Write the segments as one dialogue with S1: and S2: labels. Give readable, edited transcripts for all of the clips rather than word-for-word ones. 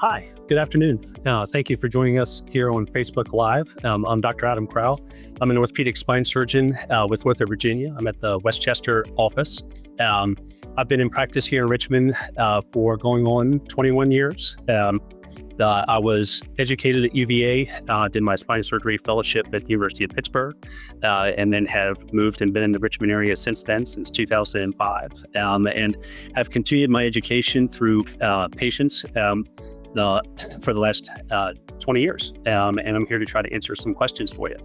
S1: Hi, good afternoon. Thank you for joining us here on Facebook Live. I'm Dr. Adam Crowl. I'm an orthopedic spine surgeon with OrthoVirginia. I'm at the Westchester office. I've been in practice here in Richmond for going on 21 years. I was educated at UVA, did my spine surgery fellowship at the University of Pittsburgh, and then have moved and been in the Richmond area since then, since 2005, and have continued my education through patients for the last 20 years, and I'm here to try to answer some questions for you.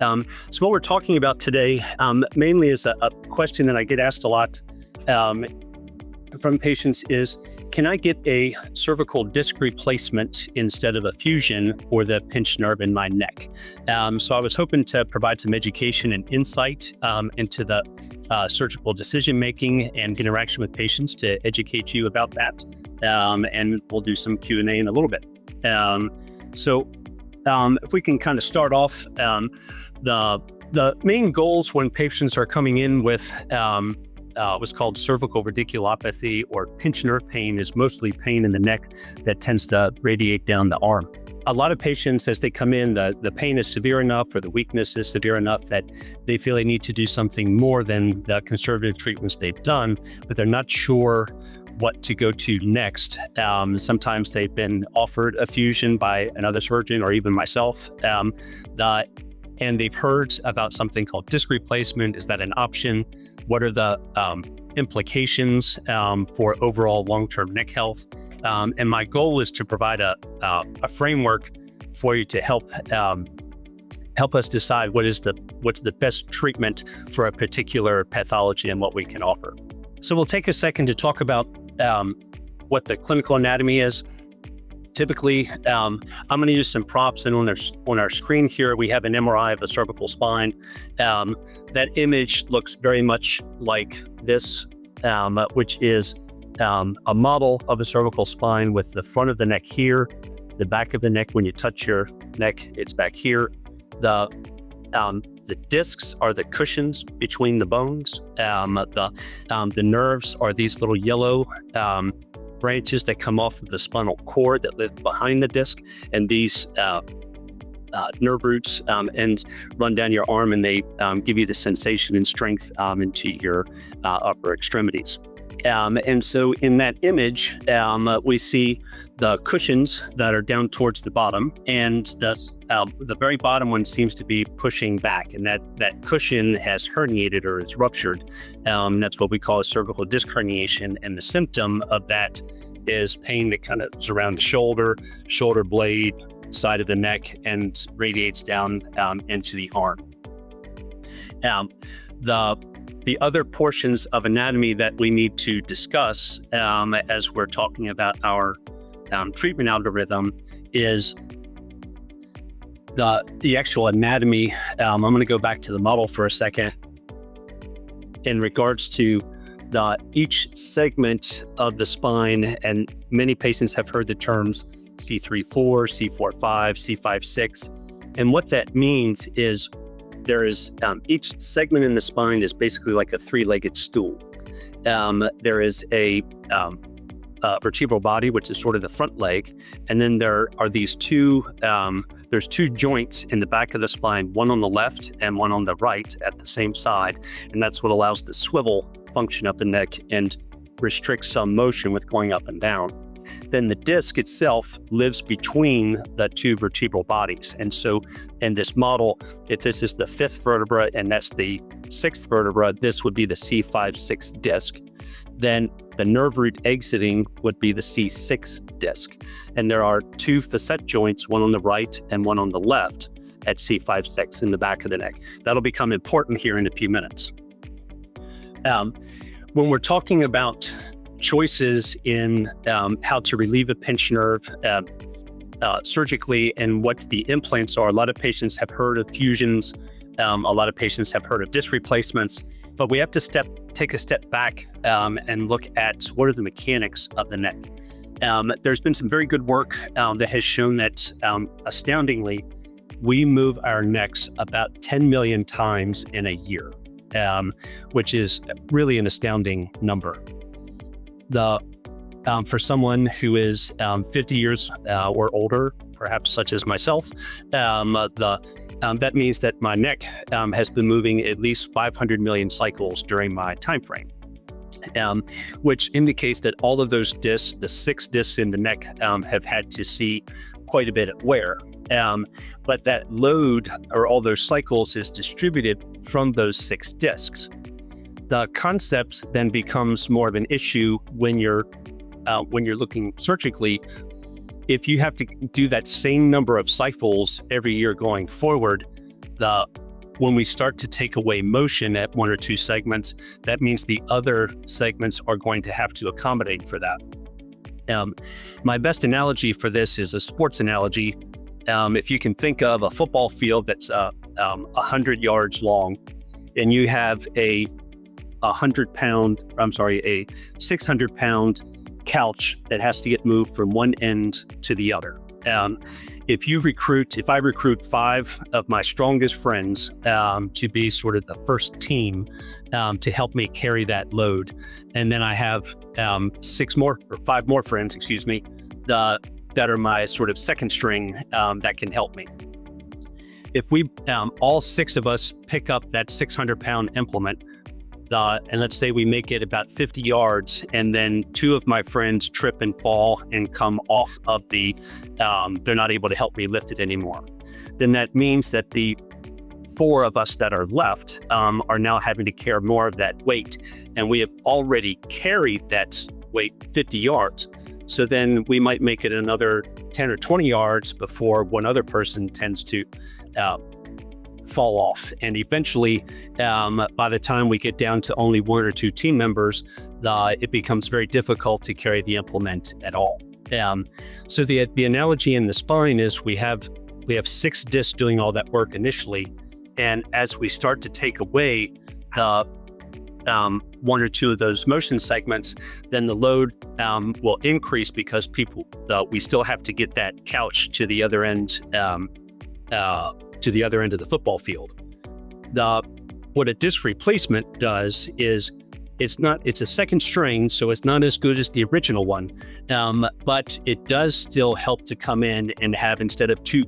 S1: So what we're talking about today mainly is a question that I get asked a lot from patients is, can I get a cervical disc replacement instead of a fusion for the pinched nerve in my neck? So I was hoping to provide some education and insight into the surgical decision-making and interaction with patients to educate you about that. And we'll do some Q&A in a little bit. So if we can kind of start off, the main goals when patients are coming in with what's called cervical radiculopathy or pinched nerve pain is mostly pain in the neck that tends to radiate down the arm. A lot of patients, as they come in, the pain is severe enough or the weakness is severe enough that they feel they need to do something more than the conservative treatments they've done, but they're not sure what to go to next. Sometimes they've been offered a fusion by another surgeon or even myself, and they've heard about something called disc replacement. Is that an option? What are the implications for overall long-term neck health? And my goal is to provide a framework for you to help us decide what's the best treatment for a particular pathology and what we can offer. So we'll take a second to talk about what the clinical anatomy is. Typically, I'm going to use some props, and on our screen here, we have an MRI of the cervical spine. That image looks very much like this, which is a model of a cervical spine with the front of the neck here, the back of the neck. When you touch your neck, it's back here. The discs are the cushions between the bones. The nerves are these little yellow branches that come off of the spinal cord that live behind the disc, and these nerve roots and run down your arm, and they give you the sensation and strength into your upper extremities. And so in that image, we see the cushions that are down towards the bottom, and the very bottom one seems to be pushing back, and that cushion has herniated or is ruptured. That's what we call a cervical disc herniation, and the symptom of that is pain that kind of is around the shoulder blade, side of the neck, and radiates down into the arm. The other portions of anatomy that we need to discuss as we're talking about our treatment algorithm is the actual anatomy. I'm going to go back to the model for a second. In regards to each segment of the spine, and many patients have heard the terms C3-4, C4-5, C5-6, and what that means is there is each segment in the spine is basically like a three-legged stool. There is a vertebral body, which is sort of the front leg, and then there are these there's two joints in the back of the spine, one on the left and one on the right at the same side, and that's what allows the swivel function up the neck and restricts some motion with going up and down. Then the disc itself lives between the two vertebral bodies. And so in this model, if this is the fifth vertebra and that's the sixth vertebra, this would be the C5-6 disc. Then the nerve root exiting would be the C6 disc. And there are two facet joints, one on the right and one on the left at C5-6 in the back of the neck. That'll become important here in a few minutes. When we're talking about choices in how to relieve a pinched nerve surgically and what the implants are, a lot of patients have heard of fusions. A lot of patients have heard of disc replacements, but we have to take a step back and look at what are the mechanics of the neck. There's been some very good work that has shown that, astoundingly, we move our necks about 10 million times in a year, which is really an astounding number. For someone who is 50 years or older, perhaps such as myself, that means that my neck has been moving at least 500 million cycles during my time frame. Which indicates that all of those discs, the 6 discs in the neck, have had to see quite a bit of wear. But that load, or all those cycles, is distributed from those 6 discs. The concept then becomes more of an issue when you're looking surgically. If you have to do that same number of cycles every year going forward, when we start to take away motion at 1 or 2 segments, that means the other segments are going to have to accommodate for that. My best analogy for this is a sports analogy. If you can think of a football field that's 100 yards long, and you have a 600-pound couch that has to get moved from one end to the other. If I recruit 5 of my strongest friends to be sort of the first team to help me carry that load, and then I have 5 more friends, that are my sort of second string that can help me. If we all 6 of us pick up that 600-pound implement, and let's say we make it about 50 yards, and then 2 of my friends trip and fall and come off of they're not able to help me lift it anymore. Then that means that the 4 of us that are left are now having to carry more of that weight. And we have already carried that weight 50 yards. So then we might make it another 10 or 20 yards before one other person tends to fall off. And eventually, by the time we get down to only 1 or 2 team members, it becomes very difficult to carry the implement at all. So the analogy in the spine is we have 6 discs doing all that work initially, and as we start to take away 1 or 2 of those motion segments, then the load will increase because we still have to get that couch to the other end. To the other end of the football field. What a disc replacement does is it's a second string, so it's not as good as the original one, but it does still help to come in and have, instead of two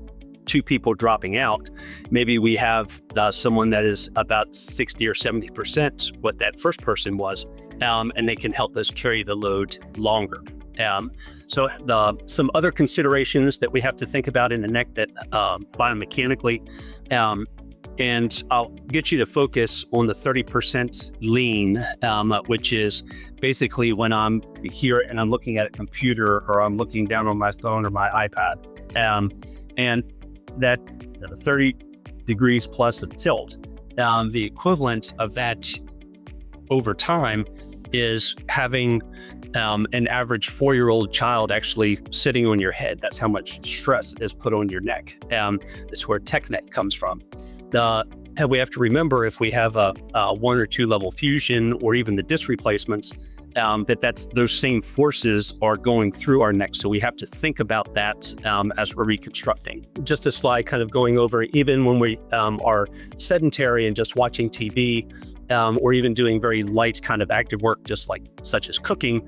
S1: people dropping out, maybe we have someone that is about 60 or 70% what that first person was, and they can help us carry the load longer. So some other considerations that we have to think about in the neck that biomechanically, and I'll get you to focus on the 30% lean, which is basically when I'm here and I'm looking at a computer, or I'm looking down on my phone or my iPad, and that 30 degrees plus of tilt. The equivalent of that over time is having an average 4-year-old child actually sitting on your head. That's how much stress is put on your neck. That's where tech neck comes from. We have to remember, if we have a 1 or 2 level fusion, or even the disc replacements, those same forces are going through our neck. So we have to think about that as we're reconstructing. Just a slide kind of going over, even when we are sedentary and just watching TV, or even doing very light kind of active work, such as cooking,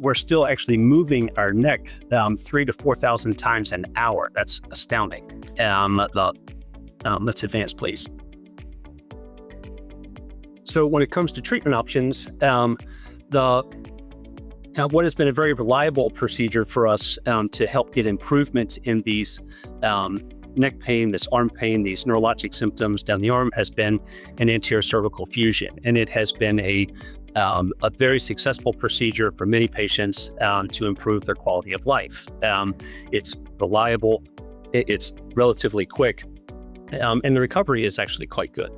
S1: we're still actually moving our neck 3,000 to 4,000 times an hour. That's astounding. Let's advance, please. So when it comes to treatment options, what has been a very reliable procedure for us to help get improvement in these neck pain, this arm pain, these neurologic symptoms down the arm, has been an anterior cervical fusion. And it has been a very successful procedure for many patients to improve their quality of life. It's reliable, it's relatively quick, and the recovery is actually quite good.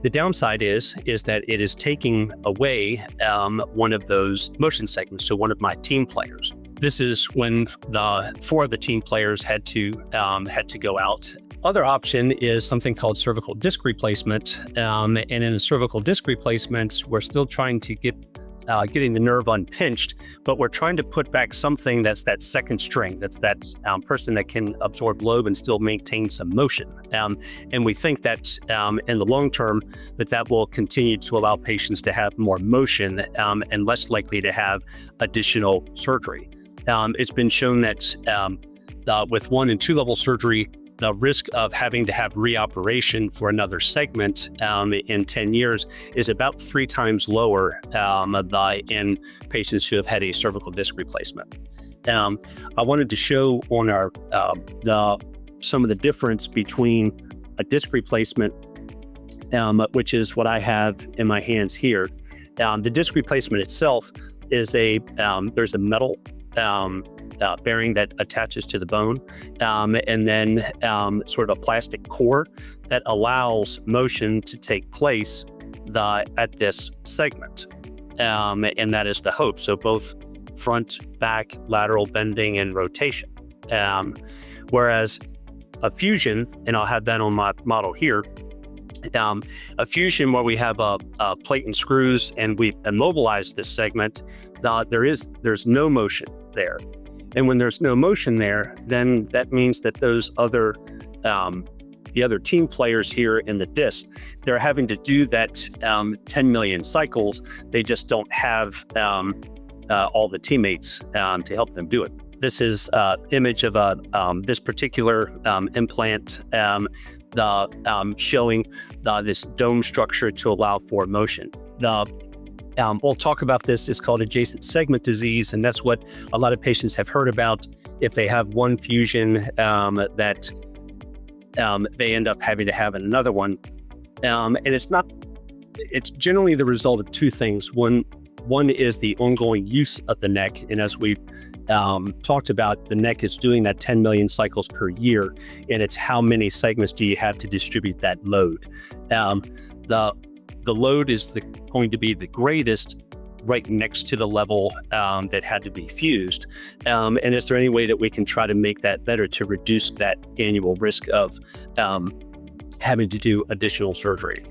S1: The downside is that it is taking away one of those motion segments, so one of my team players. This is when the 4 of the team players had to go out. Other option is something called cervical disc replacement, and in a cervical disc replacement, we're still trying to getting the nerve unpinched, but we're trying to put back something that's that second string, that's that person that can absorb load and still maintain some motion. And we think that in the long term, that will continue to allow patients to have more motion and less likely to have additional surgery. It's been shown that with 1 and 2 level surgery, the risk of having to have reoperation for another segment in 10 years is about 3 times lower in patients who have had a cervical disc replacement. I wanted to show on our some of the difference between a disc replacement, which is what I have in my hands here. The disc replacement itself is there's a metal bearing that attaches to the bone, and then sort of a plastic core that allows motion to take place at this segment, and that is the hope. So both front, back, lateral bending, and rotation. Whereas a fusion, and I'll have that on my model here, a fusion where we have a plate and screws and we immobilize this segment, there's no motion there. And when there's no motion there, then that means that those other, the other team players here in the disc, they're having to do that 10 million cycles. They just don't have all the teammates to help them do it. This is an image of this particular implant showing this dome structure to allow for motion. We'll talk about this. It's called adjacent segment disease, and that's what a lot of patients have heard about. If they have one fusion, that they end up having to have another one, and it's generally the result of 2 things. One is the ongoing use of the neck, and as we've talked about, the neck is doing that 10 million cycles per year, and it's how many segments do you have to distribute that load. The load is going to be the greatest right next to the level that had to be fused. And is there any way that we can try to make that better to reduce that annual risk of having to do additional surgery?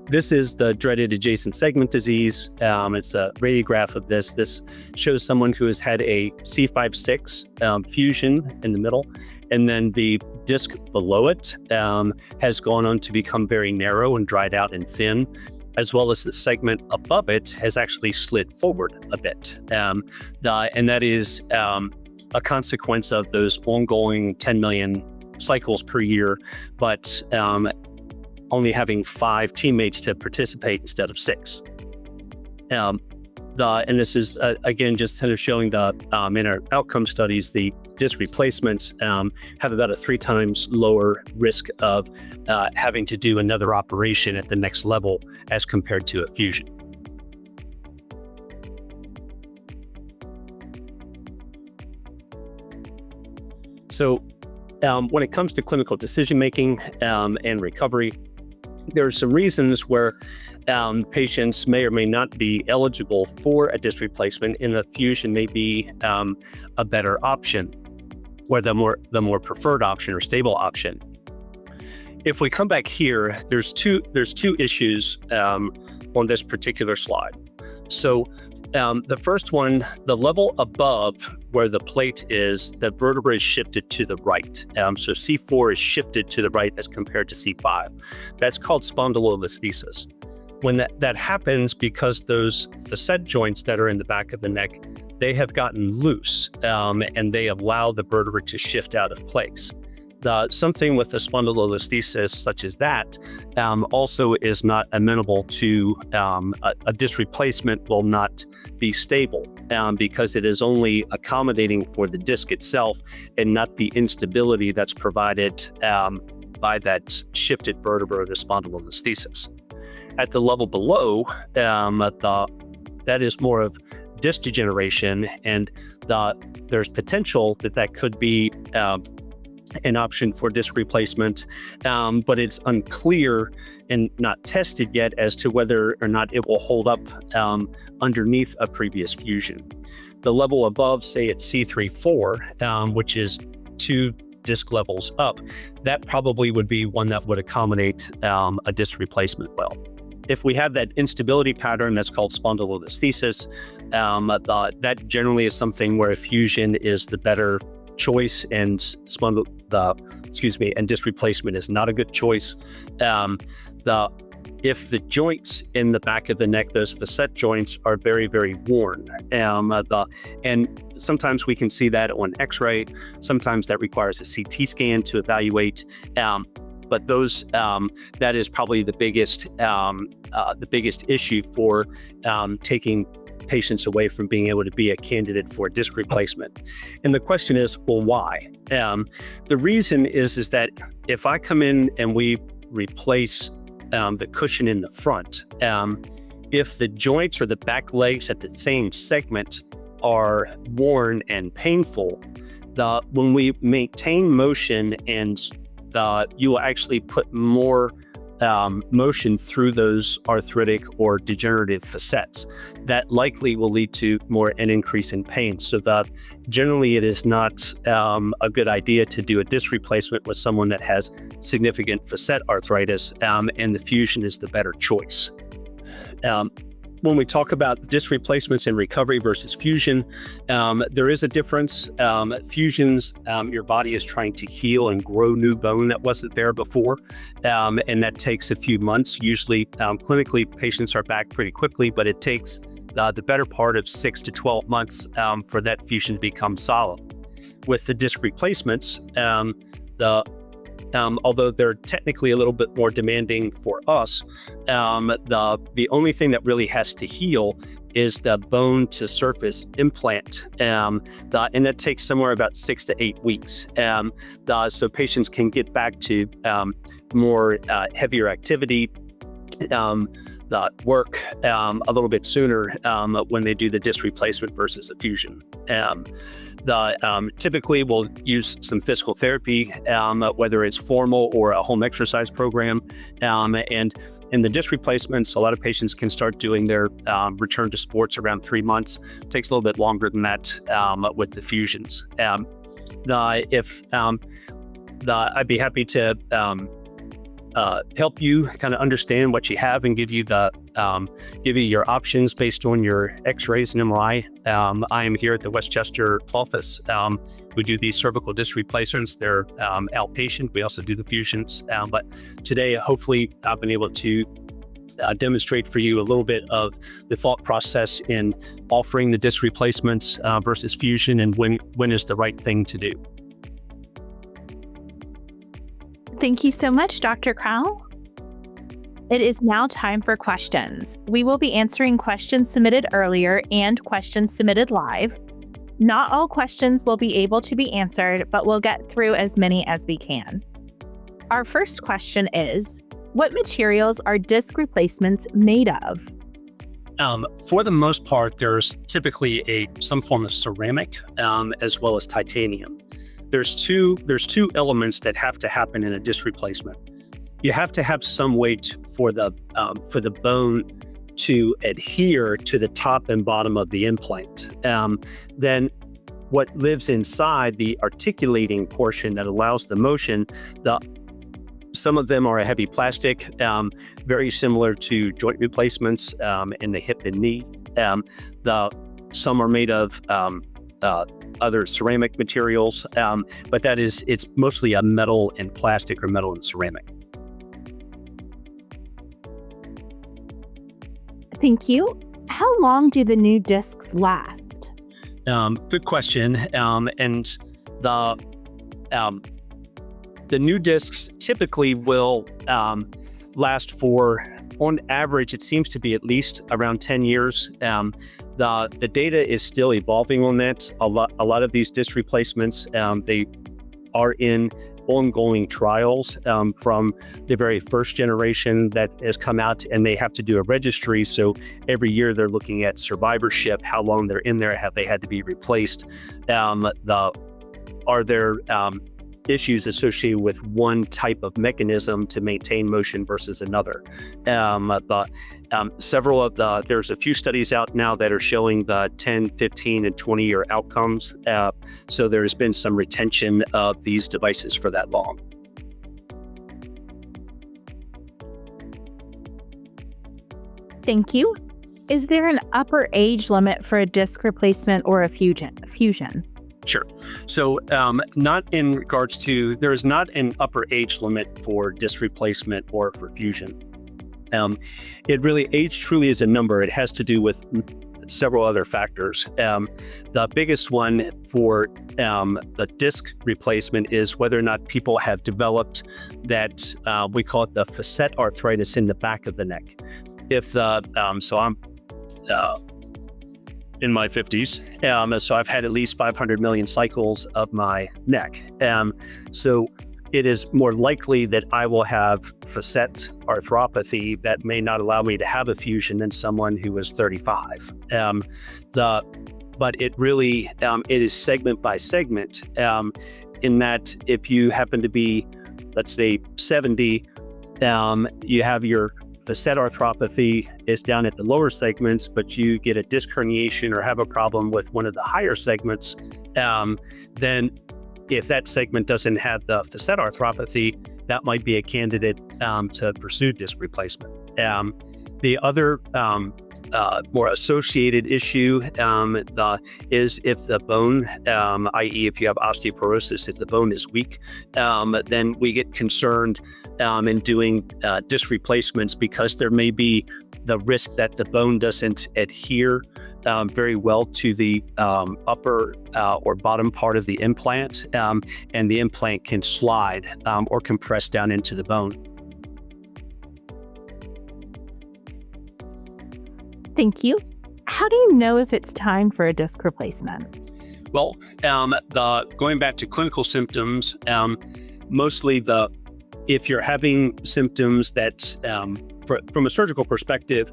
S1: This is the dreaded adjacent segment disease. It's a radiograph of this. This shows someone who has had a C5-6 fusion in the middle, and then the disc below it has gone on to become very narrow and dried out and thin, as well as the segment above it has actually slid forward a bit. And that is a consequence of those ongoing 10 million cycles per year, but only having 5 teammates to participate instead of 6. And this is, again, just kind of showing in our outcome studies, the disc replacements have about a 3 times lower risk of having to do another operation at the next level as compared to a fusion. So when it comes to clinical decision-making and recovery, there are some reasons where patients may or may not be eligible for a disc replacement, and a fusion may be a better option, or the more preferred option or stable option. If we come back here, there's two issues on this particular slide. So the first one, the level above where the plate is, the vertebra is shifted to the right. So C4 is shifted to the right as compared to C5. That's called spondylolisthesis. When that happens, because those facet joints that are in the back of the neck, they have gotten loose and they allow the vertebra to shift out of place. Something with a spondylolisthesis such as that also is not amenable to a disc replacement, will not be stable because it is only accommodating for the disc itself and not the instability that's provided by that shifted vertebra, the spondylolisthesis. At the level below, that is more of disc degeneration, and there's potential that could be an option for disc replacement, but it's unclear and not tested yet as to whether or not it will hold up underneath a previous fusion. The level above, say at C3-4, which is 2 disc levels up, that probably would be one that would accommodate a disc replacement well. If we have that instability pattern that's called spondylolisthesis, that generally is something where a fusion is the better choice, and disc replacement is not a good choice. if the joints in the back of the neck, those facet joints, are very, very worn. And sometimes we can see that on X-ray. Sometimes that requires a CT scan to evaluate. But that is probably the biggest issue for taking patients away from being able to be a candidate for disc replacement. And the question is, well, why? The reason is that if I come in and we replace the cushion in the front, if the joints or the back legs at the same segment are worn and painful, when we maintain motion and you will actually put more motion through those arthritic or degenerative facets, that likely will lead to an increase in pain. So generally it is not a good idea to do a disc replacement with someone that has significant facet arthritis, and the fusion is the better choice. When we talk about disc replacements and recovery versus fusion, there is a difference. Fusions, your body is trying to heal and grow new bone that wasn't there before, and that takes a few months. Usually, clinically, patients are back pretty quickly, but it takes the better part of 6 to 12 months for that fusion to become solid. With the disc replacements, although they're technically a little bit more demanding for us, the only thing that really has to heal is the bone to surface implant, and that takes somewhere about 6 to 8 weeks. So patients can get back to more heavier activity, work a little bit sooner when they do the disc replacement versus a fusion. Typically we'll use some physical therapy, whether it's formal or a home exercise program. And in the disc replacements, a lot of patients can start doing their return to sports around 3 months. It takes a little bit longer than that with the fusions. I'd be happy to help you kind of understand what you have and give you your options based on your X-rays and MRI. I am here at the Westchester office. We do these cervical disc replacements. They're outpatient. We also do the fusions. But today, hopefully, I've been able to demonstrate for you a little bit of the thought process in offering the disc replacements versus fusion, and when is the right thing to do.
S2: Thank you so much, Dr. Crowl. It is now time for questions. We will be answering questions submitted earlier and questions submitted live. Not all questions will be able to be answered, but we'll get through as many as we can. Our first question is, what materials are disc replacements made of?
S1: For the most part, there's typically some form of ceramic as well as titanium. There's two elements that have to happen in a disc replacement. You have to have some weight for the bone to adhere to the top and bottom of the implant. Then what lives inside the articulating portion that allows the motion, some of them are a heavy plastic, very similar to joint replacements in the hip and knee. Some are made of other ceramic materials, but it's mostly a metal and plastic or metal and ceramic.
S2: Thank you. How long do the new discs last?
S1: Good question. And the new discs typically will last for, on average, it seems to be at least around 10 years. The data is still evolving on that. A lot of these disc replacements, they are in ongoing trials from the very first generation that has come out, and they have to do a registry. So every year they're looking at survivorship, how long they're in there, have they had to be replaced, are there issues associated with one type of mechanism to maintain motion versus another. There's a few studies out now that are showing the 10, 15, and 20-year outcomes. So there's been some retention of these devices for that long.
S2: Thank you. Is there an upper age limit for a disc replacement or a fusion?
S1: Sure. So there is not an upper age limit for disc replacement or for fusion. Age truly is a number. It has to do with several other factors. The biggest one for the disc replacement is whether or not people have developed that, we call it the facet arthritis in the back of the neck. So I'm in my 50s, so I've had at least 500 million cycles of my neck. So it is more likely that I will have facet arthropathy that may not allow me to have a fusion than someone who is 35. But it really, it is segment by segment, in that if you happen to be, let's say, 70, you have your facet arthropathy is down at the lower segments, but you get a disc herniation or have a problem with one of the higher segments, then if that segment doesn't have the facet arthropathy, that might be a candidate to pursue disc replacement. The other more associated issue is if the bone, i.e. if you have osteoporosis, if the bone is weak, then we get concerned in doing disc replacements because there may be the risk that the bone doesn't adhere very well to the upper or bottom part of the implant, and the implant can slide or compress down into the bone.
S2: Thank you. How do you know if it's time for a disc replacement?
S1: Well, going back to clinical symptoms, mostly if you're having symptoms that, from a surgical perspective,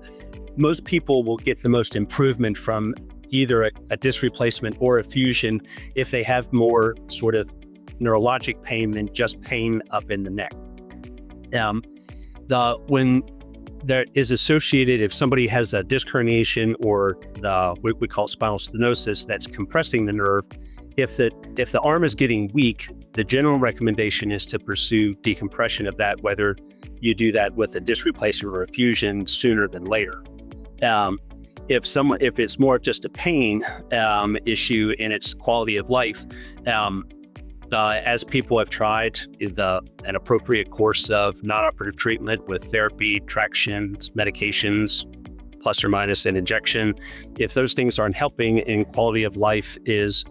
S1: most people will get the most improvement from either a disc replacement or a fusion if they have more sort of neurologic pain than just pain up in the neck. When there is associated, if somebody has a disc herniation or what we call spinal stenosis that's compressing the nerve, if the arm is getting weak, the general recommendation is to pursue decompression of that, whether you do that with a disc replacement or a fusion sooner than later. If it's more of just a pain issue and it's quality of life, as people have tried an appropriate course of non-operative treatment with therapy, tractions, medications, plus or minus an injection, if those things aren't helping and quality of life is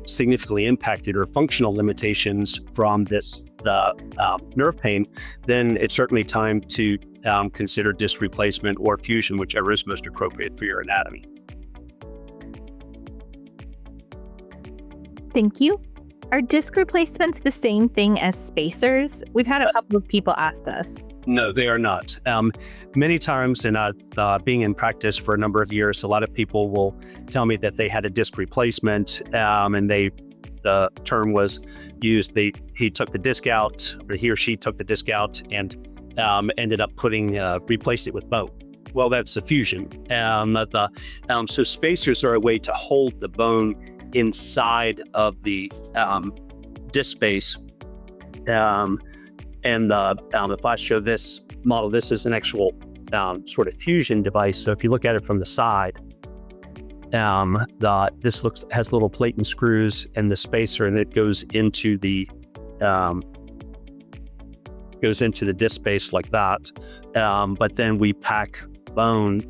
S1: significantly impacted or functional limitations from the nerve pain, then it's certainly time to consider disc replacement or fusion, whichever is most appropriate for your anatomy.
S2: Thank you. Are disc replacements the same thing as spacers? We've had a couple of people ask this.
S1: No, they are not. Many times, and being in practice for a number of years, a lot of people will tell me that they had a disc replacement, and the term was used. He took the disc out, or he or she took the disc out, and ended up replaced it with bone. Well, that's a fusion. So spacers are a way to hold the bone inside of the disc space. If I show this model, this is an actual sort of fusion device. So if you look at it from the side, this has little plate and screws and the spacer, and it goes into the disc space like that. But then we pack bone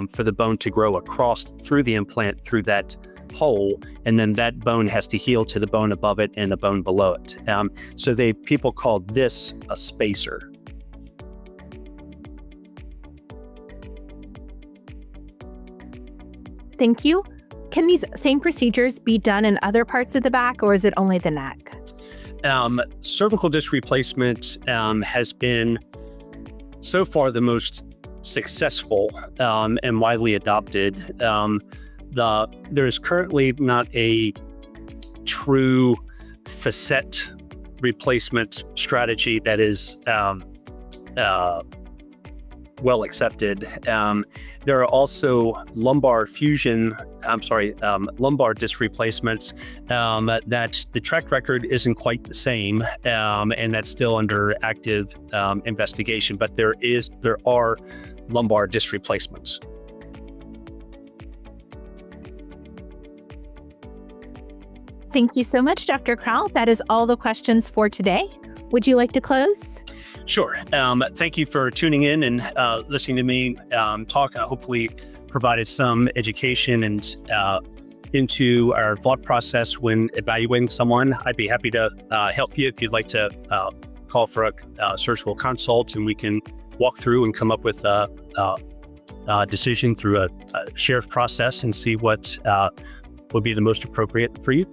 S1: for the bone to grow across through the implant through that hole, and then that bone has to heal to the bone above it and the bone below it. So people call this a spacer.
S2: Thank you. Can these same procedures be done in other parts of the back, or is it only the neck?
S1: Cervical disc replacement has been so far the most successful and widely adopted. There is currently not a true facet replacement strategy that is well accepted. There are also lumbar disc replacements that the track record isn't quite the same, and that's still under active investigation. But there are lumbar disc replacements.
S2: Thank you so much, Dr. Crowl. That is all the questions for today. Would you like to close?
S1: Sure. Thank you for tuning in and listening to me talk. Hopefully provided some education and into our thought process when evaluating someone. I'd be happy to help you if you'd like to call for a surgical consult, and we can walk through and come up with a decision through a shared process and see what would be the most appropriate for you.